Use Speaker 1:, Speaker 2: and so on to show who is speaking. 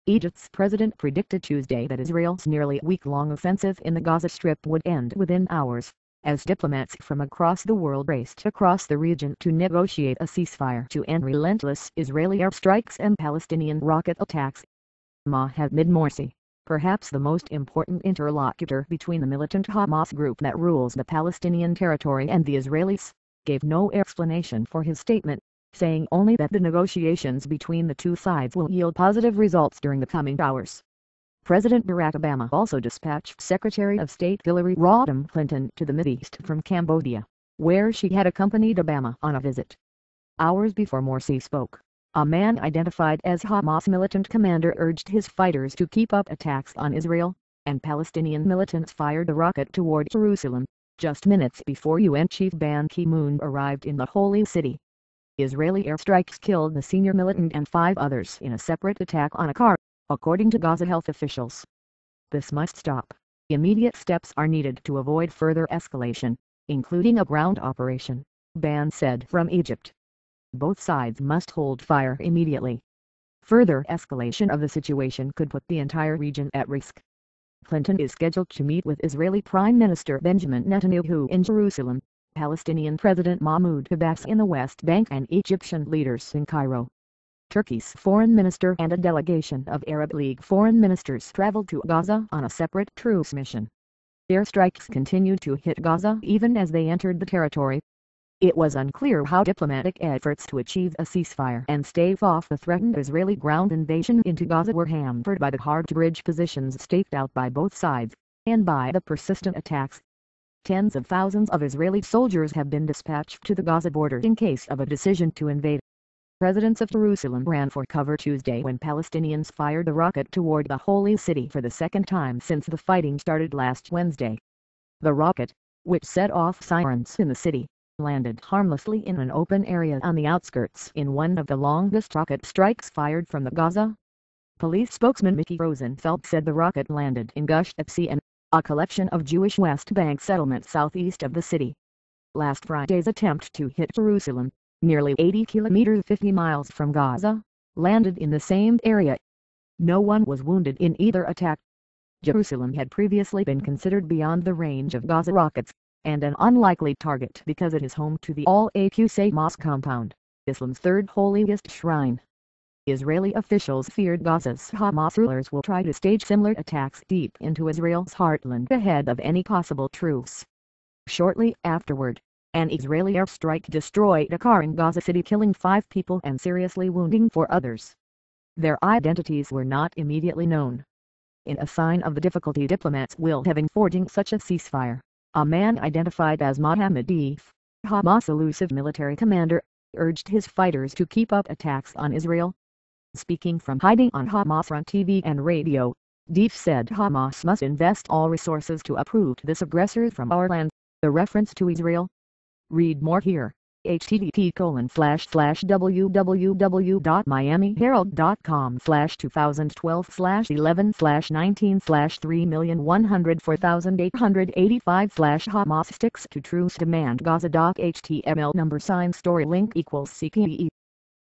Speaker 1: Egypt's president predicted Tuesday that Israel's nearly week-long offensive in the Gaza Strip would end within hours, as diplomats from across the world raced across the region to negotiate a ceasefire to end relentless Israeli airstrikes and Palestinian rocket attacks. Mohammed Morsi, perhaps the most important interlocutor between the militant Hamas group that rules the Palestinian territory and the Israelis, gave no explanation for his statement, saying only that the negotiations between the two sides will yield positive results during the coming hours. President Barack Obama also dispatched Secretary of State Hillary Rodham Clinton to the Mideast from Cambodia, where she had accompanied Obama on a visit. Hours before Morsi spoke, a man identified as Hamas militant commander urged his fighters to keep up attacks on Israel, and Palestinian militants fired a rocket toward Jerusalem, just minutes before UN Chief Ban Ki-moon arrived in the Holy City. Israeli airstrikes killed the senior militant and 5 others in a separate attack on a car, according to Gaza health officials. This must stop. Immediate steps are needed to avoid further escalation, including a ground operation, Ban said from Egypt. Both sides must hold fire immediately. Further escalation of the situation could put the entire region at risk. Clinton is scheduled to meet with Israeli Prime Minister Benjamin Netanyahu in Jerusalem, Palestinian President Mahmoud Abbas in the West Bank, and Egyptian leaders in Cairo. Turkey's foreign minister and a delegation of Arab League foreign ministers traveled to Gaza on a separate truce mission. Airstrikes continued to hit Gaza even as they entered the territory. It was unclear how diplomatic efforts to achieve a ceasefire and stave off the threatened Israeli ground invasion into Gaza were hampered by the hard-to-bridge positions staked out by both sides, and by the persistent attacks. Tens of thousands of Israeli soldiers have been dispatched to the Gaza border in case of a decision to invade. Residents of Jerusalem ran for cover Tuesday when Palestinians fired a rocket toward the Holy City for the second time since the fighting started last Wednesday. The rocket, which set off sirens in the city, landed harmlessly in an open area on the outskirts in one of the longest rocket strikes fired from the Gaza. Police spokesman Mickey Rosenfeld said the rocket landed in Gush Etzion, a collection of Jewish West Bank settlements southeast of the city. Last Friday's attempt to hit Jerusalem, nearly 80 kilometers 50 miles from Gaza, landed in the same area. No one was wounded in either attack. Jerusalem had previously been considered beyond the range of Gaza rockets, and an unlikely target because it is home to the Al-Aqsa Mosque compound, Islam's third holiest shrine. Israeli officials feared Gaza's Hamas rulers will try to stage similar attacks deep into Israel's heartland ahead of any possible truce. Shortly afterward, an Israeli airstrike destroyed a car in Gaza City, killing 5 people and seriously wounding 4 others. Their identities were not immediately known. In a sign of the difficulty diplomats will have in forging such a ceasefire, a man identified as Mohammed Deif, Hamas' elusive military commander, urged his fighters to keep up attacks on Israel. Speaking from hiding on Hamas-run TV and radio, Deif said Hamas must invest all resources to uproot this aggressor from our land, the reference to Israel. Read more here. http://www.miamiherald.com/2012/11/19/3,104,885 Hamas sticks to truce demand Gaza doc HTML #story link =CPE